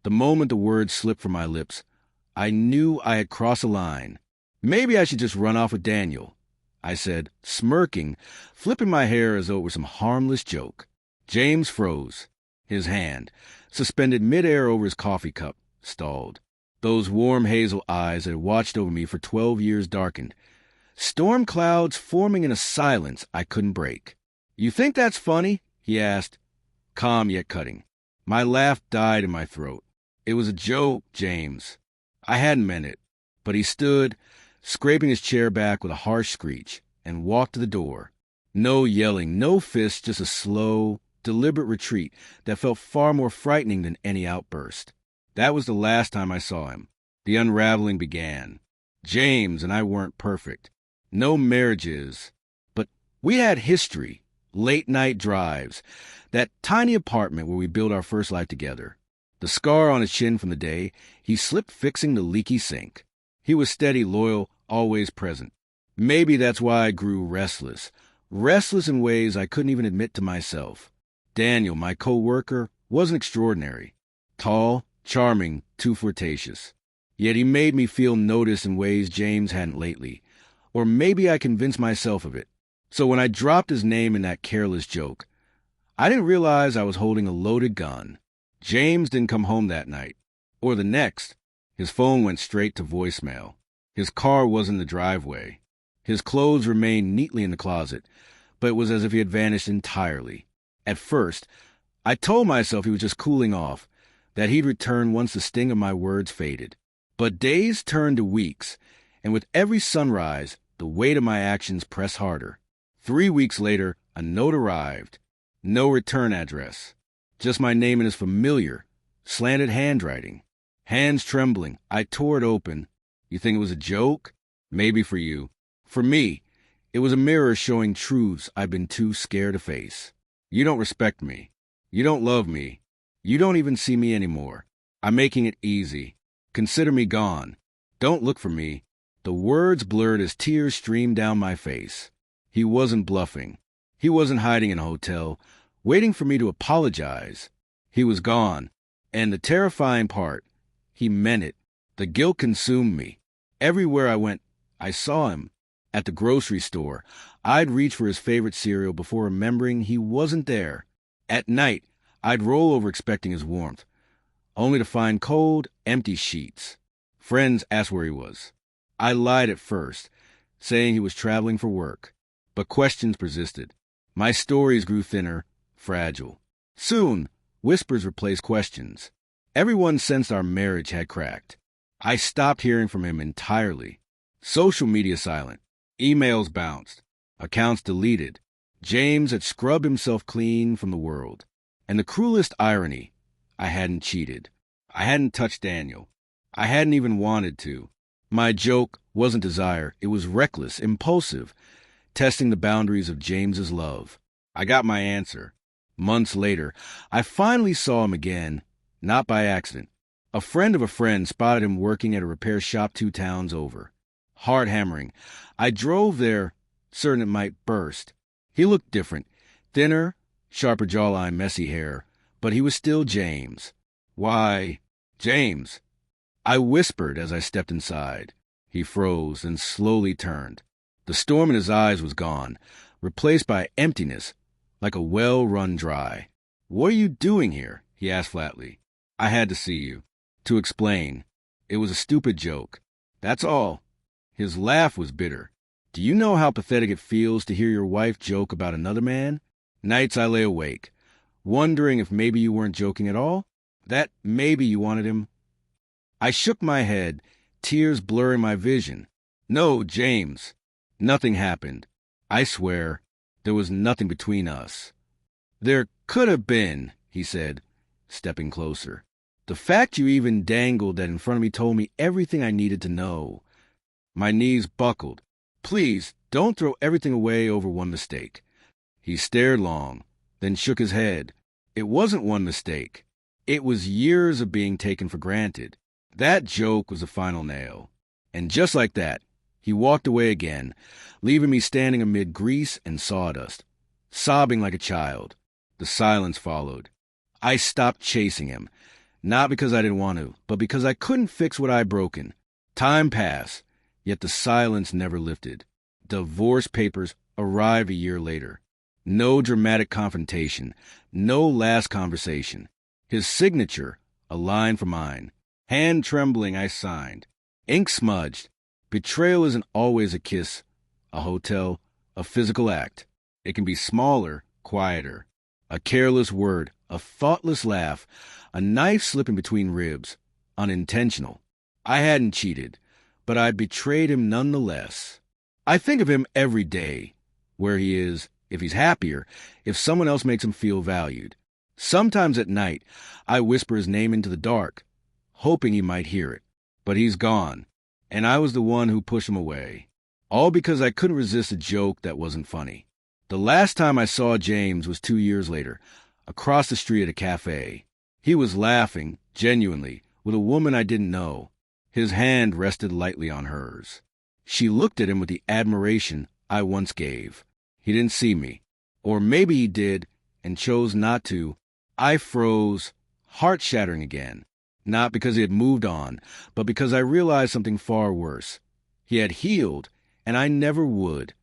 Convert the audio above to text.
The moment the words slipped from my lips, I knew I had crossed a line. Maybe I should just run off with Daniel, I said, smirking, flipping my hair as though it were some harmless joke. James froze. His hand, suspended midair over his coffee cup, stalled. Those warm hazel eyes that had watched over me for 12 years darkened. Storm clouds forming in a silence I couldn't break. "You think that's funny?" he asked, calm yet cutting. My laugh died in my throat. "It was a joke, James." I hadn't meant it, but he stood, scraping his chair back with a harsh screech, and walked to the door. No yelling, no fists, just a slow, deliberate retreat that felt far more frightening than any outburst. That was the last time I saw him. The unraveling began. James and I weren't perfect. No marriages. But we had history, late-night drives, that tiny apartment where we built our first life together. The scar on his chin from the day he slipped fixing the leaky sink. He was steady, loyal, always present. Maybe that's why I grew restless in ways I couldn't even admit to myself. Daniel, my co-worker, wasn't extraordinary. Tall, charming, too flirtatious. Yet he made me feel noticed in ways James hadn't lately. Or maybe I convinced myself of it. So when I dropped his name in that careless joke, I didn't realize I was holding a loaded gun. James didn't come home that night. Or the next. His phone went straight to voicemail. His car was in the driveway. His clothes remained neatly in the closet, but it was as if he had vanished entirely. At first, I told myself he was just cooling off, that he'd return once the sting of my words faded. But days turned to weeks, and with every sunrise, the weight of my actions pressed harder. 3 weeks later, a note arrived. No return address. Just my name in his familiar, slanted handwriting. Hands trembling, I tore it open. You think it was a joke? Maybe for you. For me, it was a mirror showing truths I've been too scared to face. You don't respect me. You don't love me. You don't even see me anymore. I'm making it easy. Consider me gone. Don't look for me. The words blurred as tears streamed down my face. He wasn't bluffing. He wasn't hiding in a hotel, waiting for me to apologize. He was gone. And the terrifying part, he meant it. The guilt consumed me. Everywhere I went, I saw him. At the grocery store, I'd reach for his favorite cereal before remembering he wasn't there. At night, I'd roll over expecting his warmth, only to find cold, empty sheets. Friends asked where he was. I lied at first, saying he was traveling for work. But questions persisted. My stories grew thinner, fragile. Soon, whispers replaced questions. Everyone sensed our marriage had cracked. I stopped hearing from him entirely. Social media silent. Emails bounced. Accounts deleted. James had scrubbed himself clean from the world. And the cruelest irony, I hadn't cheated. I hadn't touched Daniel. I hadn't even wanted to. My joke wasn't desire. It was reckless, impulsive, testing the boundaries of James's love. I got my answer. Months later, I finally saw him again, not by accident. A friend of a friend spotted him working at a repair shop 2 towns over. Heart hammering, I drove there, certain it might burst. He looked different, thinner, sharper jawline, messy hair, but he was still James. Why, James, I whispered as I stepped inside. He froze and slowly turned. The storm in his eyes was gone, replaced by emptiness, like a well run dry. "What are you doing here?" he asked flatly. "I had to see you." To explain, it was a stupid joke. That's all. His laugh was bitter. "Do you know how pathetic it feels to hear your wife joke about another man? Nights I lay awake, wondering if maybe you weren't joking at all, that maybe you wanted him." I shook my head, tears blurring my vision. "No, James. Nothing happened. I swear, there was nothing between us." "There could have been," he said, stepping closer. "The fact you even dangled that in front of me told me everything I needed to know." My knees buckled. "Please, don't throw everything away over one mistake." He stared long, then shook his head. "It wasn't one mistake. It was years of being taken for granted. That joke was the final nail." And just like that, he walked away again, leaving me standing amid grease and sawdust, sobbing like a child. The silence followed. I stopped chasing him, Not because I didn't want to, but because I couldn't fix what I'd broken. Time passed, yet the silence never lifted. Divorce papers arrived a year later. No dramatic confrontation, no last conversation. His signature, a line from mine. Hand trembling, I signed. Ink smudged. Betrayal isn't always a kiss, a hotel, a physical act. It can be smaller, quieter. A careless word, a thoughtless laugh, a knife slipping between ribs. Unintentional. I hadn't cheated, but I betrayed him nonetheless. I think of him every day, where he is, if he's happier, if someone else makes him feel valued. Sometimes at night, I whisper his name into the dark, hoping he might hear it. But he's gone, and I was the one who pushed him away. All because I couldn't resist a joke that wasn't funny. The last time I saw James was 2 years later, across the street at a cafe. He was laughing, genuinely, with a woman I didn't know. His hand rested lightly on hers. She looked at him with the admiration I once gave. He didn't see me. Or maybe he did, and chose not to. I froze, heart-shattering again. Not because he had moved on, but because I realized something far worse. He had healed, and I never would.